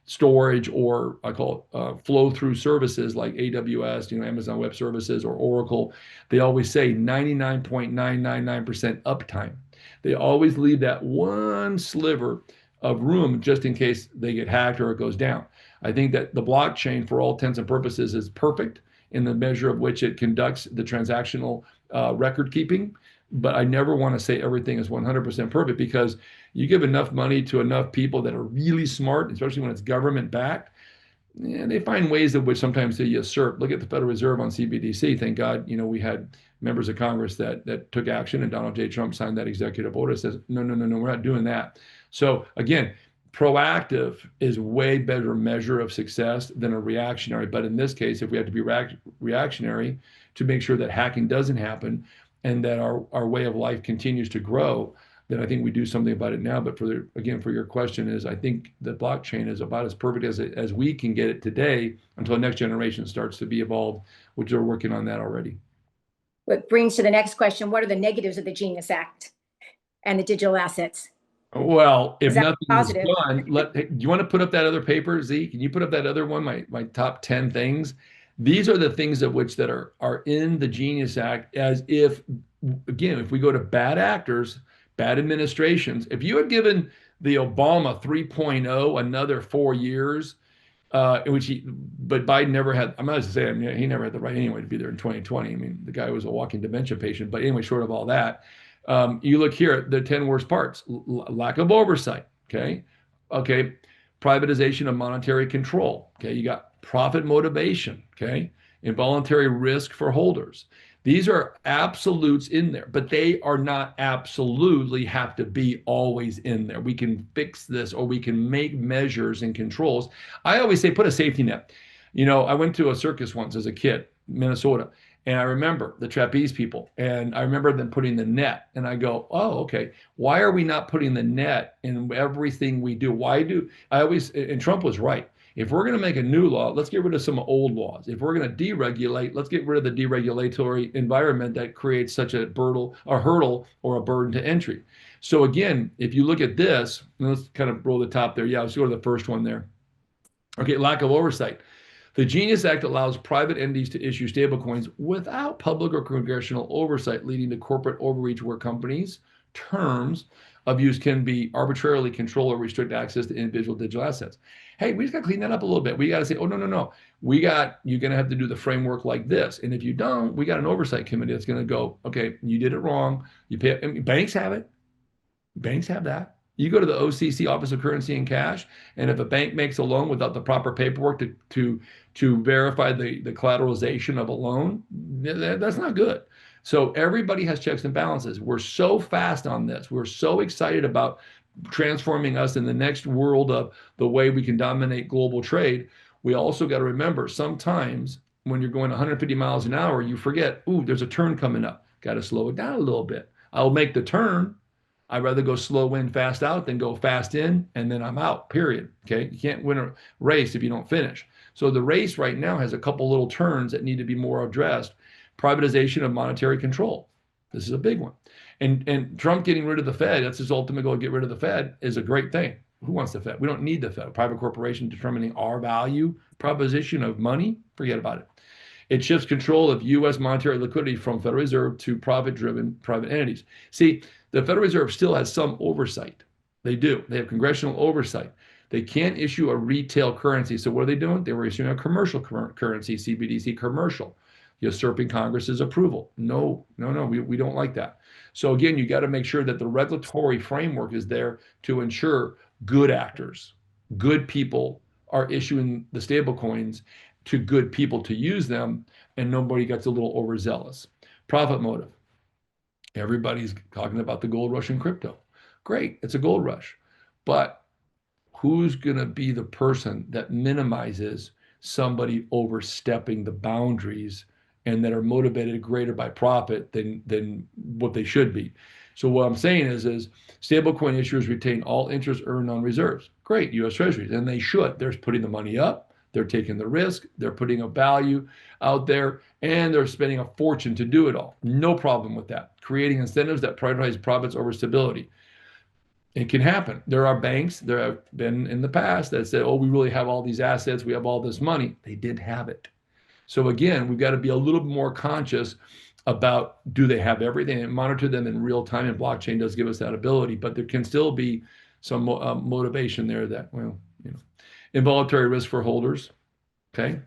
storage, or I call it flow through services like AWS, Amazon Web Services, or Oracle, they always say 99.999% uptime. They always leave that one sliver of room just in case they get hacked or it goes down. I think that the blockchain, for all intents and purposes, is perfect in the measure of which it conducts the transactional record keeping. But I never want to say everything is 100% perfect, because you give enough money to enough people that are really smart, especially when it's government backed, and they find ways in which sometimes they usurp. Look at the Federal Reserve on CBDC. Thank God, we had members of Congress that took action, and Donald J. Trump signed that executive order that says, no, we're not doing that. So again, proactive is way better measure of success than a reactionary. But in this case, if we have to be reactionary to make sure that hacking doesn't happen and that our way of life continues to grow, then I think we do something about it now. But again, for your question is, I think the blockchain is about as perfect as we can get it today until the next generation starts to be evolved, which they're working on that already. What brings to the next question, what are the negatives of the Genius Act and the digital assets? Well, if Is that nothing is positive? done, do you want to put up that other paper, Z? Can you put up that other one, my top 10 things? These are the things that are in the Genius Act, as if, again, if we go to bad actors, bad administrations, if you had given the Obama 3.0 another 4 years, but Biden never had, I'm not going to say, I mean, he never had the right anyway to be there in 2020. I mean, the guy was a walking dementia patient, but anyway, short of all that, you look here at the 10 worst parts: lack of oversight. Okay. Privatization of monetary control. Okay. You got profit motivation. Okay. Involuntary risk for holders. These are absolutes in there, but they are not absolutely have to be always in there. We can fix this, or we can make measures and controls. I always say put a safety net. I went to a circus once as a kid, Minnesota, and I remember the trapeze people, and I remember them putting the net, and I go, oh, okay, why are we not putting the net in everything we do? And Trump was right. If we're going to make a new law, let's get rid of some old laws. If we're going to deregulate, let's get rid of the deregulatory environment that creates such a hurdle or a burden to entry. So again, if you look at this, let's kind of roll the top there. Yeah, let's go to the first one there. Okay, lack of oversight. The Genius Act allows private entities to issue stablecoins without public or congressional oversight, leading to corporate overreach where companies' terms of use can be arbitrarily control or restrict access to individual digital assets. Hey, we just got to clean that up a little bit. We got to say, oh, no. You're going to have to do the framework like this. And if you don't, we got an oversight committee that's going to go, okay, you did it wrong. You pay, I mean, banks have it. Banks have that. You go to the OCC, Office of Currency and Cash, and if a bank makes a loan without the proper paperwork to verify the collateralization of a loan, that's not good. So everybody has checks and balances. We're so fast on this. We're so excited about transforming us in the next world of the way we can dominate global trade. We also got to remember, sometimes when you're going 150 miles an hour, you forget, ooh, there's a turn coming up. Got to slow it down a little bit. I'll make the turn. I'd rather go slow in, fast out than go fast in, and then I'm out, period. Okay. You can't win a race if you don't finish. So the race right now has a couple little turns that need to be more addressed. Privatization of monetary control. This is a big one. And Trump getting rid of the Fed, that's his ultimate goal, get rid of the Fed, is a great thing. Who wants the Fed? We don't need the Fed. Private corporation determining our value proposition of money, forget about it. It shifts control of U.S. monetary liquidity from Federal Reserve to profit-driven private entities. See, the Federal Reserve still has some oversight. They do. They have congressional oversight. They can't issue a retail currency. So what are they doing? They were issuing a commercial currency, CBDC commercial, usurping Congress's approval. No, we don't like that. So again, you got to make sure that the regulatory framework is there to ensure good actors, good people are issuing the stable coins to good people to use them, and nobody gets a little overzealous. Profit motive. Everybody's talking about the gold rush in crypto. Great, it's a gold rush. But who's going to be the person that minimizes somebody overstepping the boundaries and that are motivated greater by profit than what they should be? So what I'm saying is stablecoin issuers retain all interest earned on reserves. Great, U.S. Treasuries, and they should. They're putting the money up. They're taking the risk. They're putting a value out there, and they're spending a fortune to do it all. No problem with that. Creating incentives that prioritize profits over stability. It can happen. There are banks, there have been in the past that said, oh, we really have all these assets, we have all this money. They did have it. So again, we've got to be a little more conscious about, do they have everything, and monitor them in real time, and blockchain does give us that ability, but there can still be some motivation there that, involuntary risk for holders. Okay.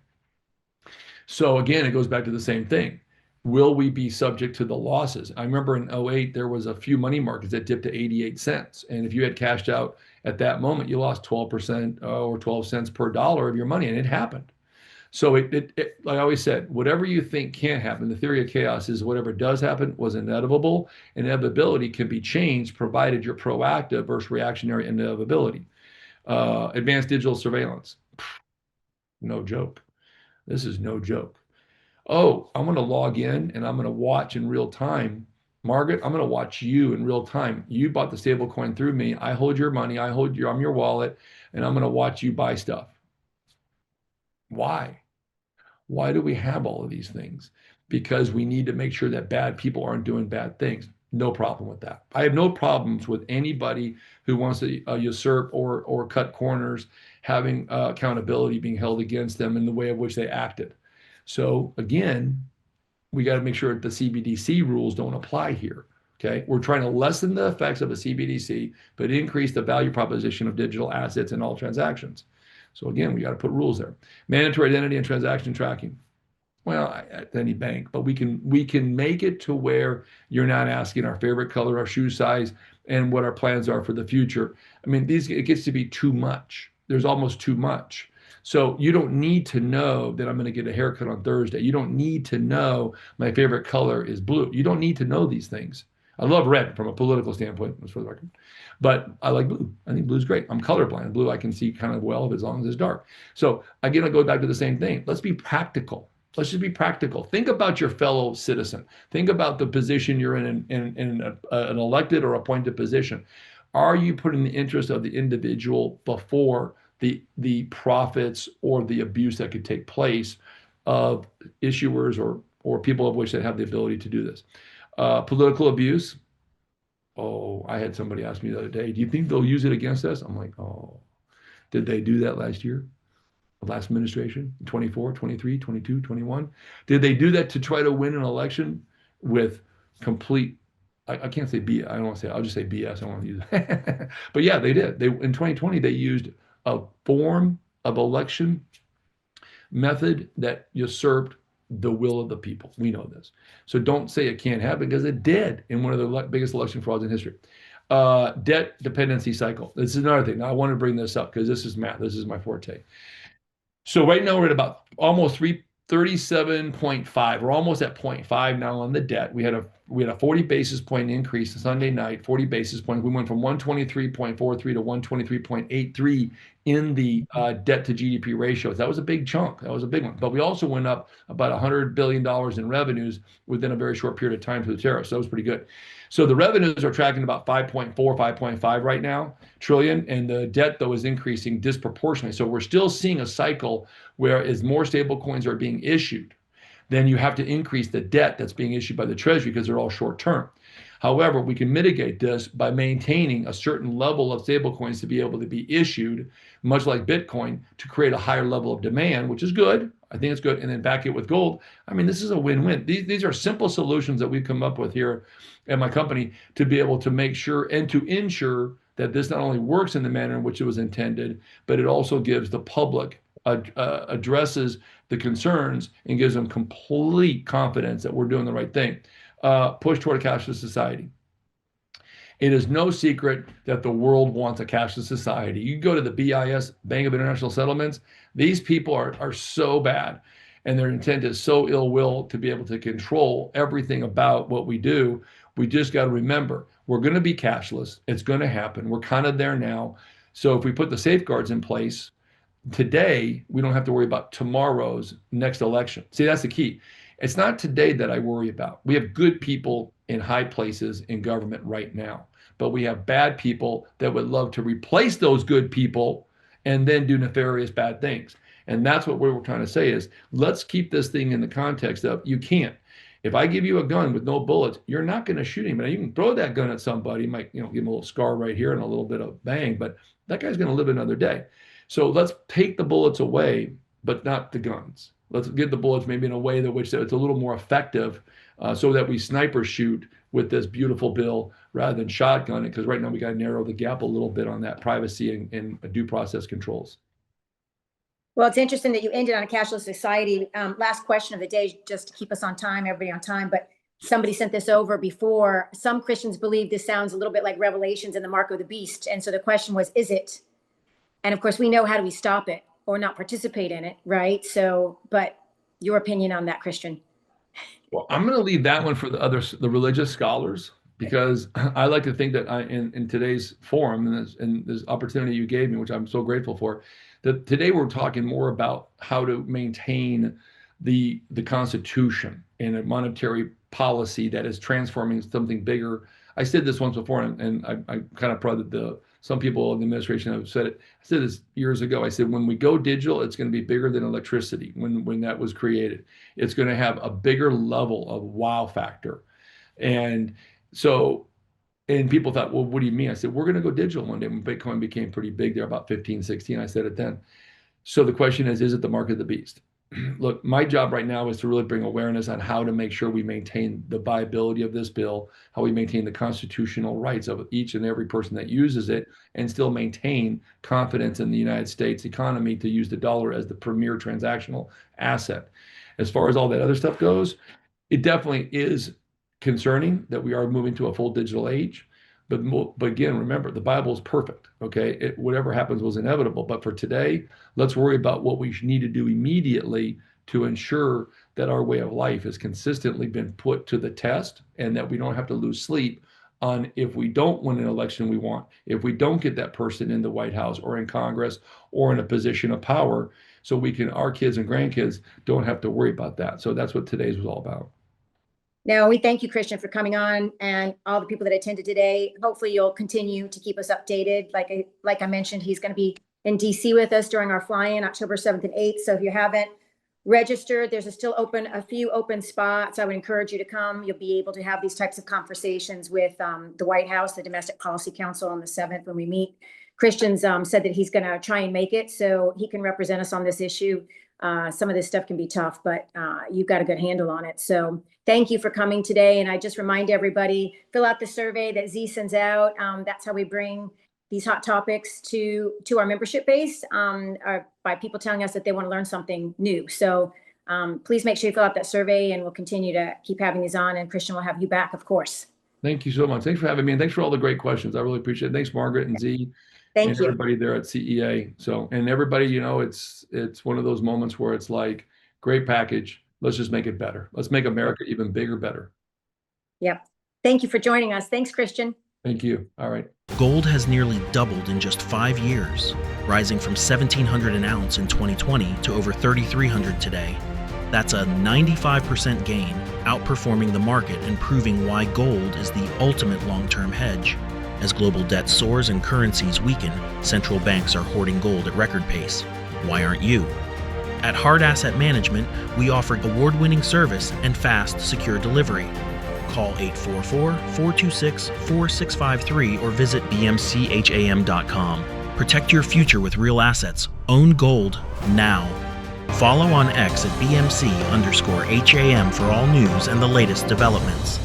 So again, it goes back to the same thing. Will we be subject to the losses? I remember in 2008, there was a few money markets that dipped to 88 cents. And if you had cashed out at that moment, you lost 12% or 12 cents per dollar of your money, and it happened. So like I always said, whatever you think can't happen, the theory of chaos is whatever does happen was inevitable. Inevitability can be changed provided you're proactive versus reactionary inevitability. Advanced digital surveillance. No joke. This is no joke. Oh, I'm going to log in and I'm going to watch in real time Margaret, I'm going to watch you in real time. You bought the stable coin through me. I hold your money. I'm your wallet, and I'm going to watch you buy stuff. Why? Why do we have all of these things? Because we need to make sure that bad people aren't doing bad things. No problem with that. I have no problems with anybody who wants to usurp or cut corners, having accountability being held against them in the way of which they acted. So again, we got to make sure that the CBDC rules don't apply here. Okay, we're trying to lessen the effects of a CBDC, but increase the value proposition of digital assets in all transactions. So again, we got to put rules there. Mandatory identity and transaction tracking. Well, at any bank, but we can make it to where you're not asking our favorite color, our shoe size, and what our plans are for the future. I mean, it gets to be too much. There's almost too much. So you don't need to know that I'm going to get a haircut on Thursday. You don't need to know my favorite color is blue. You don't need to know these things. I love red from a political standpoint, for the record, but I like blue. I think blue's great. I'm colorblind. Blue I can see kind of well as long as it's dark. So again, I go back to the same thing. Let's be practical. Let's just be practical. Think about your fellow citizen. Think about the position you're in an elected or appointed position. Are you putting the interest of the individual before the profits or the abuse that could take place of issuers or people of which that have the ability to do this? Political abuse. Oh, I had somebody ask me the other day, do you think they'll use it against us? I'm like, oh, did they do that last year? The last administration, 24, 23, 22, 21? Did they do that to try to win an election with complete, I can't say B, I don't want to say, I'll just say BS, I don't want to use it. But yeah, they did. In 2020, they used a form of election method that usurped the will of the people. We know this. So don't say it can't happen, because it did in one of the biggest election frauds in history. Debt dependency cycle. This is another thing. Now, I want to bring this up because this is math. This is my forte. So right now we're at about almost 37.5. We're almost at 0.5 now on the debt. We had a 40 basis point increase Sunday night, 40 basis points. We went from 123.43 to 123.83 in the debt to GDP ratios. That was a big chunk. That was a big one. But we also went up about $100 billion in revenues within a very short period of time through the tariffs. So that was pretty good. So the revenues are tracking about 5.4, 5.5 right now, trillion, and the debt, though, is increasing disproportionately. So we're still seeing a cycle where as more stable coins are being issued, then you have to increase the debt that's being issued by the Treasury because they're all short term. However, we can mitigate this by maintaining a certain level of stable coins to be able to be issued, much like Bitcoin, to create a higher level of demand, which is good. I think it's good. And then back it with gold. I mean, this is a win-win. These are simple solutions that we've come up with here at my company to be able to make sure and to ensure that this not only works in the manner in which it was intended, but it also gives the public, addresses the concerns and gives them complete confidence that we're doing the right thing. Push toward a cashless society. It is no secret that the world wants a cashless society. You go to the BIS, Bank of International Settlements, these people are so bad, and their intent is so ill will to be able to control everything about what we do. We just got to remember, we're going to be cashless. It's going to happen. We're kind of there now. So if we put the safeguards in place today, we don't have to worry about tomorrow's next election. See, that's the key. It's not today that I worry about. We have good people in high places in government right now, but we have bad people that would love to replace those good people and then do nefarious bad things. And that's what we're trying to say is, let's keep this thing in the context of, you can't. If I give you a gun with no bullets, you're not going to shoot him. Now, you can throw that gun at somebody, you might, give him a little scar right here and a little bit of bang, but that guy's going to live another day. So let's take the bullets away, but not the guns. Let's get the bullets maybe in a way that which it's a little more effective, so that we sniper shoot with this beautiful bill rather than shotgun it, because right now we got to narrow the gap a little bit on that privacy and due process controls. Well, it's interesting that you ended on a cashless society. Last question of the day, just to keep us on time, everybody on time, but somebody sent this over before. Some Christians believe this sounds a little bit like Revelations and the mark of the beast. And so the question was, is it? And of course, we know how do we stop it or not participate in it, right? So, but your opinion on that, Christian? Well, I'm going to leave that one for the religious scholars, because I like to think that in today's forum and this opportunity you gave me, which I'm so grateful for, that today we're talking more about how to maintain the Constitution in a monetary policy that is transforming something bigger. I said this once before, and I kind of proud that some people in the administration have said it. I said this years ago. I said, when we go digital, it's going to be bigger than electricity when that was created. It's going to have a bigger level of wow factor. And so, and people thought, well, what do you mean? I said, we're going to go digital one day when Bitcoin became pretty big there, about 15, 16. I said it then. So the question is it the mark of the beast? Look, my job right now is to really bring awareness on how to make sure we maintain the viability of this bill, how we maintain the constitutional rights of each and every person that uses it, and still maintain confidence in the United States economy to use the dollar as the premier transactional asset. As far as all that other stuff goes, it definitely is concerning that we are moving to a full digital age. But again, remember, the Bible is perfect, okay? Whatever happens was inevitable. But for today, let's worry about what we need to do immediately to ensure that our way of life has consistently been put to the test and that we don't have to lose sleep on if we don't win an election we want, if we don't get that person in the White House or in Congress or in a position of power, so our kids and grandkids don't have to worry about that. So that's what today's was all about. No, we thank you, Christian, for coming on, and all the people that attended today. Hopefully you'll continue to keep us updated. Like I mentioned, he's going to be in DC with us during our fly-in October 7th and 8th. So if you haven't registered, there's a few open spots. I would encourage you to come. You'll be able to have these types of conversations with the White House, the Domestic Policy Council on the 7th when we meet. Christian's said that he's going to try and make it so he can represent us on this issue. Some of this stuff can be tough, but you've got a good handle on it. So thank you for coming today. And I just remind everybody, fill out the survey that Z sends out. That's how we bring these hot topics to our membership base by people telling us that they want to learn something new. So please make sure you fill out that survey, and we'll continue to keep having these on. And Christian will have you back, of course. Thank you so much. Thanks for having me. And thanks for all the great questions. I really appreciate it. Thanks, Margaret and Z. Thank and you. Everybody there at CEA. So, and everybody, it's one of those moments where it's like, great package. Let's just make it better. Let's make America even bigger, better. Yep. Thank you for joining us. Thanks, Christian. Thank you. All right. Gold has nearly doubled in just 5 years, rising from $1,700 an ounce in 2020 to over $3,300 today. That's a 95% gain, outperforming the market and proving why gold is the ultimate long-term hedge. As global debt soars and currencies weaken, central banks are hoarding gold at record pace. Why aren't you? At Hard Asset Management, we offer award-winning service and fast, secure delivery. Call 844-426-4653 or visit bmcham.com. Protect your future with real assets. Own gold now. Follow on X at BMC_HAM for all news and the latest developments.